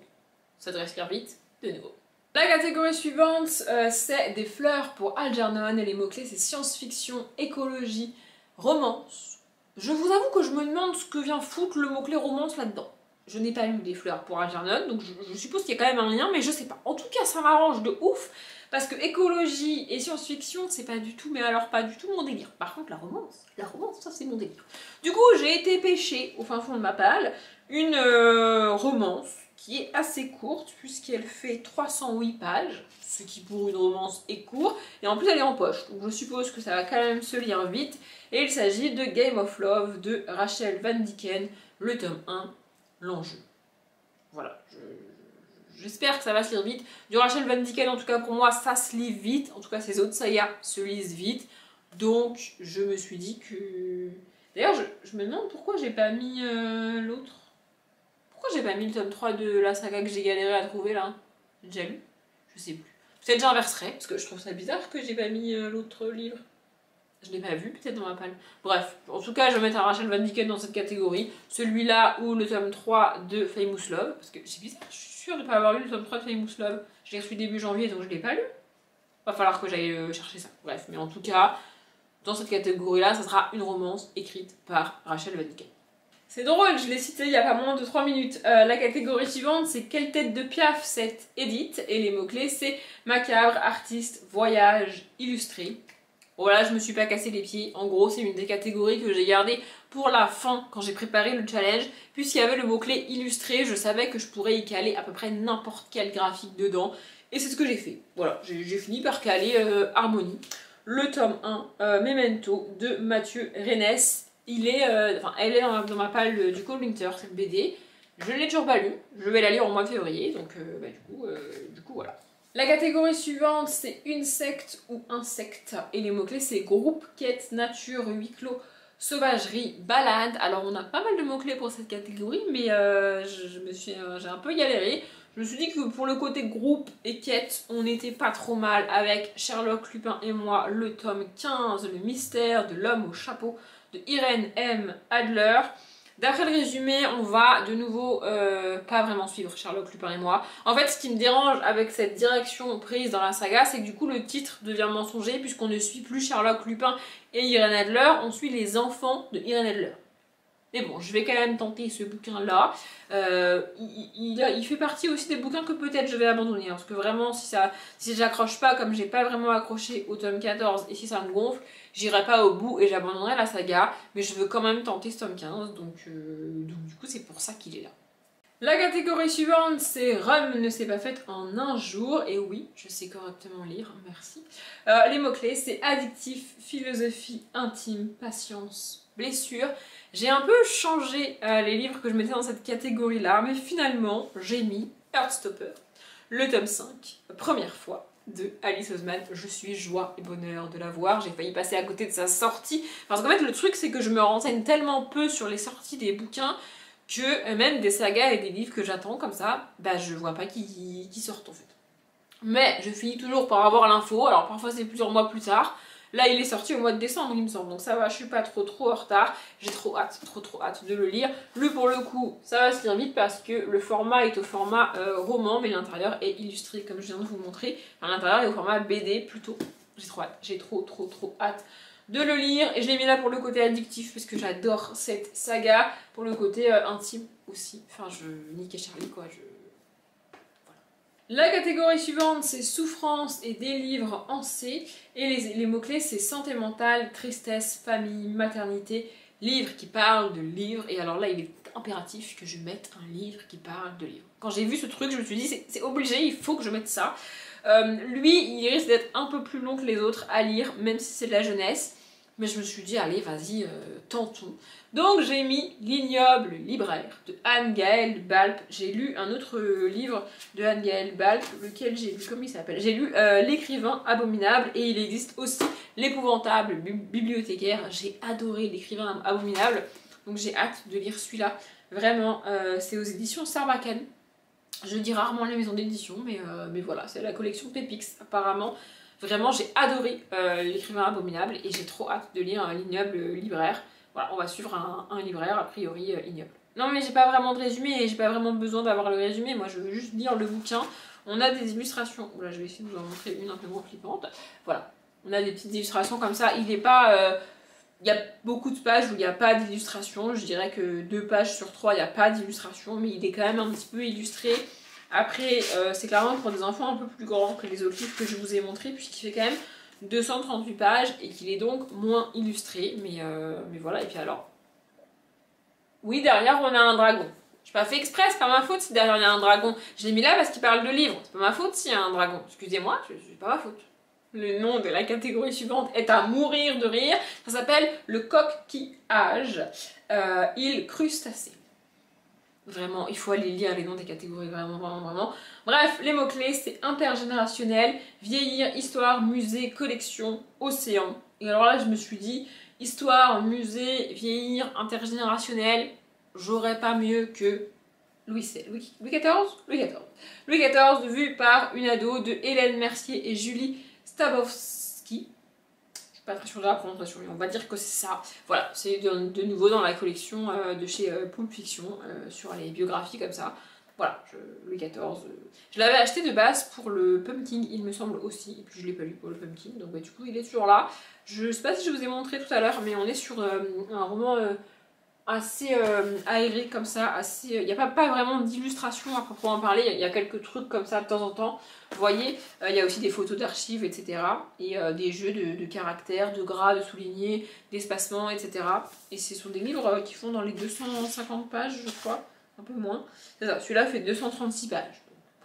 S1: ça devrait se lire vite, de nouveau. La catégorie suivante, c'est des fleurs pour Algernon, et les mots-clés c'est science-fiction, écologie, romance. Je vous avoue que je me demande ce que vient foutre le mot-clé romance là-dedans. Je n'ai pas lu des fleurs pour Algernon, donc je suppose qu'il y a quand même un lien, mais je sais pas. En tout cas, ça m'arrange de ouf, parce que écologie et science-fiction, c'est pas du tout, mais alors pas du tout mon délire. Par contre, la romance, ça c'est mon délire. Du coup, j'ai été pêcher au fin fond de ma palle une romance qui est assez courte, puisqu'elle fait 308 pages, ce qui pour une romance est court, et en plus elle est en poche, donc je suppose que ça va quand même se lire vite. Et il s'agit de Game of Love de Rachel Van Dicken, le tome 1. L'enjeu. Voilà, j'espère que ça va se lire vite. Du Rachel Van Dicken, en tout cas pour moi, ça se lit vite. En tout cas, ces autres sagas se lisent vite. Donc, je me suis dit que... D'ailleurs, je me demande pourquoi j'ai pas mis l'autre. Pourquoi j'ai pas mis le tome 3 de la saga que j'ai galéré à trouver, là? J'ai déjà lu? Je sais plus. Peut-être j'inverserai, parce que je trouve ça bizarre que j'ai pas mis l'autre livre. Je l'ai pas vu, peut-être dans ma palle. Bref, en tout cas, je vais mettre un Rachel Van Dicken dans cette catégorie. Celui-là ou le tome 3 de Famous Love. Parce que c'est bizarre, je suis sûre de ne pas avoir lu le tome 3 de Famous Love. Je l'ai reçu début janvier, donc je l'ai pas lu. Va falloir que j'aille chercher ça. Bref, mais en tout cas, dans cette catégorie-là, ça sera une romance écrite par Rachel Van Dicken. C'est drôle, je l'ai cité il y a pas moins de 3 minutes. La catégorie suivante, c'est Quelle tête de Piaf cette Edith. Et les mots-clés, c'est macabre, artiste, voyage, illustré. Voilà, je me suis pas cassé les pieds. En gros, c'est une des catégories que j'ai gardées pour la fin quand j'ai préparé le challenge. Puisqu'il y avait le mot-clé illustré, je savais que je pourrais y caler à peu près n'importe quel graphique dedans. Et c'est ce que j'ai fait. Voilà, j'ai fini par caler Harmonie. Le tome 1, Memento, de Mathieu Rennes. Elle est dans ma palle du Cold Winter, cette BD. Je ne l'ai toujours pas lu. Je vais la lire au mois de février. Donc, du coup, voilà. La catégorie suivante, c'est une secte ou insecte. Et les mots-clés, c'est groupe, quête, nature, huis clos, sauvagerie, balade. Alors, on a pas mal de mots-clés pour cette catégorie, mais j'ai un peu galéré. Je me suis dit que pour le côté groupe et quête, on n'était pas trop mal avec Sherlock, Lupin et moi, le tome 15, le mystère de l'homme au chapeau de Irène M. Adler. D'après le résumé, on va de nouveau pas vraiment suivre Sherlock, Lupin et moi. En fait, ce qui me dérange avec cette direction prise dans la saga, c'est que du coup le titre devient mensonger puisqu'on ne suit plus Sherlock, Lupin et Irène Adler, on suit les enfants de Irène Adler. Mais bon, je vais quand même tenter ce bouquin-là. Il fait partie aussi des bouquins que peut-être je vais abandonner. Parce que vraiment, si j'accroche pas, comme j'ai pas vraiment accroché au tome 14, et si ça me gonfle, j'irai pas au bout et j'abandonnerai la saga. Mais je veux quand même tenter ce tome 15, donc du coup, c'est pour ça qu'il est là. La catégorie suivante, c'est Rome ne s'est pas faite en un jour. Et oui, je sais correctement lire, merci. Les mots-clés, c'est addictif, philosophie, intime, patience, blessure. J'ai un peu changé les livres que je mettais dans cette catégorie-là, mais finalement, j'ai mis Heartstopper, le tome 5, première fois, de Alice Oseman. Je suis joie et bonheur de la voir. J'ai failli passer à côté de sa sortie. Parce qu'en fait, le truc, c'est que je me renseigne tellement peu sur les sorties des bouquins que même des sagas et des livres que j'attends comme ça, bah je vois pas qui sortent en fait. Mais je finis toujours par avoir l'info, alors parfois c'est plusieurs mois plus tard. Là il est sorti au mois de décembre il me semble, donc ça va, je suis pas trop en retard. J'ai trop hâte de le lire. Lui pour le coup, ça va se lire vite parce que le format est au format roman, mais l'intérieur est illustré comme je viens de vous montrer. Enfin, l'intérieur est au format BD plutôt. J'ai trop hâte de le lire et je l'ai mis là pour le côté addictif parce que j'adore cette saga, pour le côté intime aussi. Enfin, Nick et Charlie quoi, La catégorie suivante c'est souffrance et des livres en C et les mots-clés c'est santé mentale, tristesse, famille, maternité, livres qui parlent de livres et alors là il est impératif que je mette un livre qui parle de livres. Quand j'ai vu ce truc je me suis dit c'est obligé, il faut que je mette ça. Lui il risque d'être un peu plus long que les autres à lire même si c'est de la jeunesse. Mais je me suis dit, allez, vas-y, tentons. Donc j'ai mis L'ignoble libraire de Anne-Gaëlle Balp. J'ai lu un autre livre de Anne-Gaëlle Balp, lequel j'ai lu, comment il s'appelle? J'ai lu L'écrivain abominable et il existe aussi L'épouvantable bibliothécaire. J'ai adoré L'écrivain abominable, donc j'ai hâte de lire celui-là. Vraiment, c'est aux éditions Sarbacane. Je dis rarement les maisons d'édition, mais voilà, c'est la collection Pépix apparemment. Vraiment, j'ai adoré L'écrivain abominable et j'ai trop hâte de lire L'ignoble libraire. Voilà, on va suivre un libraire, a priori ignoble. Non mais j'ai pas vraiment de résumé et j'ai pas vraiment besoin d'avoir le résumé, moi je veux juste lire le bouquin. On a des illustrations, là je vais essayer de vous en montrer une un peu moins flippante. Voilà, on a des petites illustrations comme ça, il est pas... il y a beaucoup de pages où il n'y a pas d'illustration, je dirais que 2 pages sur 3 il n'y a pas d'illustration, mais il est quand même un petit peu illustré. Après, c'est clairement pour des enfants un peu plus grands que les autres livres que je vous ai montrés, puisqu'il fait quand même 238 pages et qu'il est donc moins illustré. Mais voilà, et puis alors... Oui, derrière on a un dragon. J'ai pas fait exprès, c'est pas ma faute si derrière il y a un dragon. Je l'ai mis là parce qu'il parle de livres, c'est pas ma faute s'il y a un dragon. Excusez-moi, c'est pas ma faute. Le nom de la catégorie suivante est à mourir de rire. Ça s'appelle Le coquillage, île crustacée. Vraiment, il faut aller lire les noms des catégories, vraiment. Bref, les mots-clés, c'est intergénérationnel, vieillir, histoire, musée, collection, océan. Et alors là, je me suis dit, histoire, musée, vieillir, intergénérationnel, j'aurais pas mieux que Louis XIV. Louis XIV, Louis XIV, vu par une ado de Hélène Mercier et Julie Stabowski. Pas très sûre de la prononciation, mais on va dire que c'est ça. Voilà, c'est de nouveau dans la collection de chez Pulp Fiction, sur les biographies comme ça. Voilà, Louis XIV. Je l'avais acheté de base pour le Pumpkin, il me semble aussi, et puis je l'ai pas lu pour le Pumpkin, donc bah, du coup il est toujours là. Je sais pas si je vous ai montré tout à l'heure, mais on est sur un roman assez aéré comme ça, assez... Il n'y a pas vraiment d'illustration à proprement parler, il y a quelques trucs comme ça de temps en temps. Vous voyez, il y a aussi des photos d'archives, etc. Et des jeux de caractères, de gras, de soulignés, d'espacements, etc. Et ce sont des livres qui font dans les 250 pages, je crois, un peu moins. C'est ça, celui-là fait 236 pages.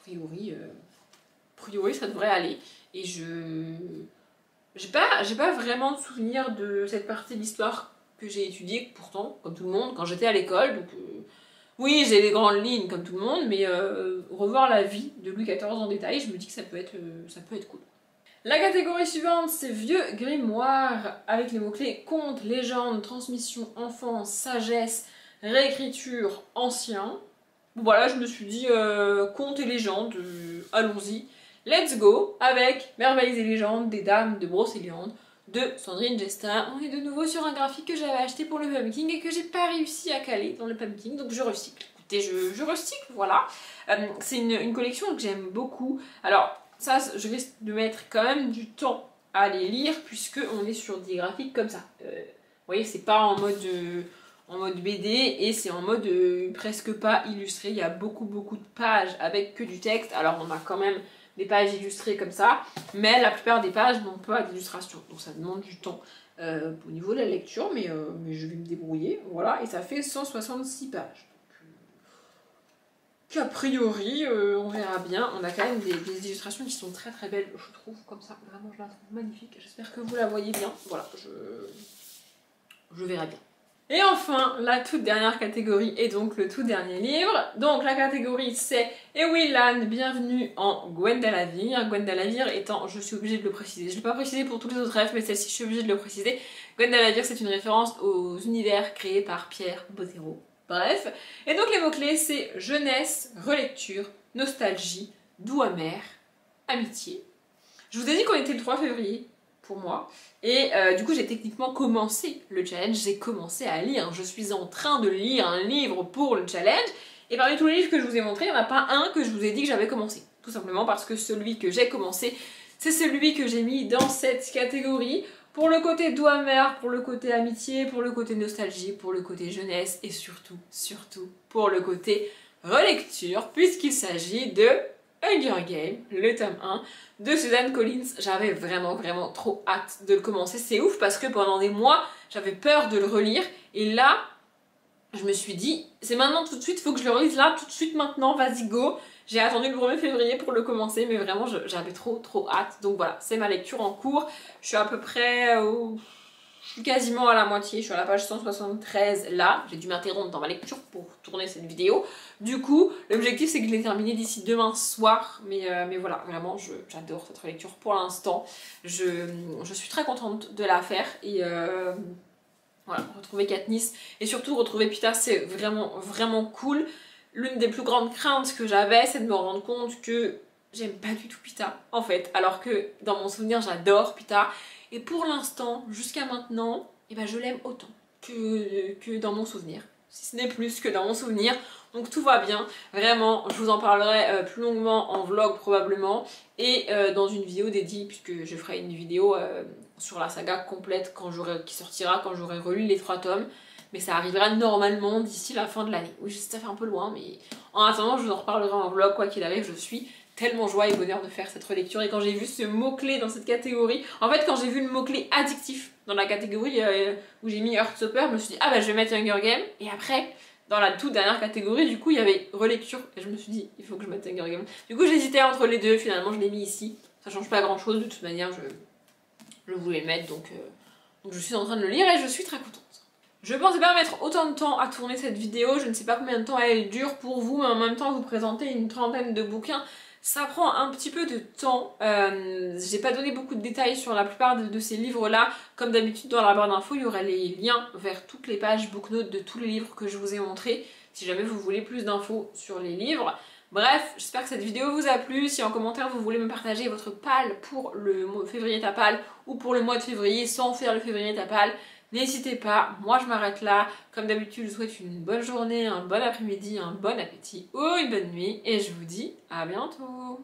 S1: Donc, a priori, ça devrait aller. Et j'ai pas vraiment de souvenir de cette partie de l'histoire que j'ai étudiée, pourtant, comme tout le monde, quand j'étais à l'école. Donc, oui, j'ai des grandes lignes comme tout le monde, mais revoir la vie de Louis XIV en détail, je me dis que ça peut être cool. La catégorie suivante, c'est vieux grimoire, avec les mots-clés conte, légende, transmission, enfance, sagesse, réécriture, ancien. Bon, voilà, je me suis dit conte et légende, allons-y. Let's go avec Merveilles et légendes des dames de Brocéliande de Sandrine Gestin. On est de nouveau sur un graphique que j'avais acheté pour le Pumpkin et que j'ai pas réussi à caler dans le Pumpkin, donc je recycle. Écoutez, je recycle, voilà. C'est une collection que j'aime beaucoup. Alors, ça, je risque de mettre quand même du temps à les lire, puisque on est sur des graphiques comme ça. Vous voyez, c'est pas en mode BD et c'est en mode presque pas illustré. Il y a beaucoup de pages avec que du texte. Alors, on a quand même des pages illustrées comme ça, mais la plupart des pages n'ont pas d'illustration, donc ça demande du temps au niveau de la lecture, mais je vais me débrouiller, voilà, et ça fait 166 pages. Donc, a priori, on verra bien, on a quand même des illustrations qui sont très belles, je trouve, comme ça, vraiment je la trouve magnifique, j'espère que vous la voyez bien, voilà, je verrai bien. Et enfin, la toute dernière catégorie est donc le tout dernier livre. Donc la catégorie c'est Ewilan, bienvenue en Gwendalavir. Gwendalavir étant, je suis obligée de le préciser, je ne l'ai pas précisé pour tous les autres rêves, mais celle-ci je suis obligée de le préciser. Gwendalavir c'est une référence aux univers créés par Pierre Bottero. Bref. Et donc les mots-clés c'est jeunesse, relecture, nostalgie, doux amer, amitié. Je vous ai dit qu'on était le 3 février. Pour moi. Et du coup j'ai techniquement commencé le challenge, j'ai commencé à lire, je suis en train de lire un livre pour le challenge et parmi tous les livres que je vous ai montrés, il n'y en a pas un que je vous ai dit que j'avais commencé. Tout simplement parce que celui que j'ai commencé, c'est celui que j'ai mis dans cette catégorie. pour le côté doux amer, pour le côté amitié, pour le côté nostalgie, pour le côté jeunesse et surtout, surtout pour le côté relecture puisqu'il s'agit de Hunger Games, le tome 1 de Suzanne Collins. J'avais vraiment trop hâte de le commencer. C'est ouf parce que pendant des mois, j'avais peur de le relire et là, je me suis dit, c'est maintenant tout de suite, faut que je le relise là, tout de suite maintenant, vas-y go. J'ai attendu le 1er février pour le commencer, mais vraiment j'avais trop hâte. Donc voilà, c'est ma lecture en cours. Je suis à peu près je suis quasiment à la moitié, je suis à la page 173 là. J'ai dû m'interrompre dans ma lecture pour tourner cette vidéo. Du coup, l'objectif c'est que je l'ai terminé d'ici demain soir. Mais voilà, vraiment, j'adore cette lecture pour l'instant. Je suis très contente de la faire et... voilà, retrouver Katniss et surtout retrouver Peeta, c'est vraiment cool. L'une des plus grandes craintes que j'avais, c'est de me rendre compte que j'aime pas du tout Peeta, en fait. Alors que dans mon souvenir, j'adore Peeta. Et pour l'instant, jusqu'à maintenant, eh ben, je l'aime autant que dans mon souvenir. Si ce n'est plus que dans mon souvenir. Donc tout va bien. Vraiment, je vous en parlerai plus longuement en vlog probablement. Et dans une vidéo dédiée, puisque je ferai une vidéo sur la saga complète qui sortira quand j'aurai relu les 3 tomes. Mais ça arrivera normalement d'ici la fin de l'année. Oui, je sais, ça fait un peu loin, mais en attendant, je vous en reparlerai en vlog, quoi qu'il arrive. Je suis tellement joie et bonheur de faire cette relecture. Et quand j'ai vu ce mot-clé dans cette catégorie, en fait, quand j'ai vu le mot-clé addictif dans la catégorie où j'ai mis Heartstopper, je me suis dit, ah bah je vais mettre Hunger Games. Et après, dans la toute dernière catégorie, du coup, il y avait relecture. Et je me suis dit, il faut que je mette Hunger Games. Du coup, j'hésitais entre les deux. Finalement, je l'ai mis ici. Ça change pas grand-chose. De toute manière, je voulais le mettre. Donc je suis en train de le lire et je suis très contente. Je pensais pas mettre autant de temps à tourner cette vidéo, je ne sais pas combien de temps elle dure pour vous, mais en même temps vous présenter une trentaine de bouquins, ça prend un petit peu de temps. J'ai pas donné beaucoup de détails sur la plupart de ces livres-là. Comme d'habitude dans la barre d'infos, il y aura les liens vers toutes les pages booknotes de tous les livres que je vous ai montrés, si jamais vous voulez plus d'infos sur les livres. Bref, j'espère que cette vidéo vous a plu. Si en commentaire vous voulez me partager votre pal pour le février tapal ou pour le mois de février sans faire le février tapal, n'hésitez pas, moi je m'arrête là. Comme d'habitude, je vous souhaite une bonne journée, un bon après-midi, un bon appétit ou une bonne nuit. Et je vous dis à bientôt.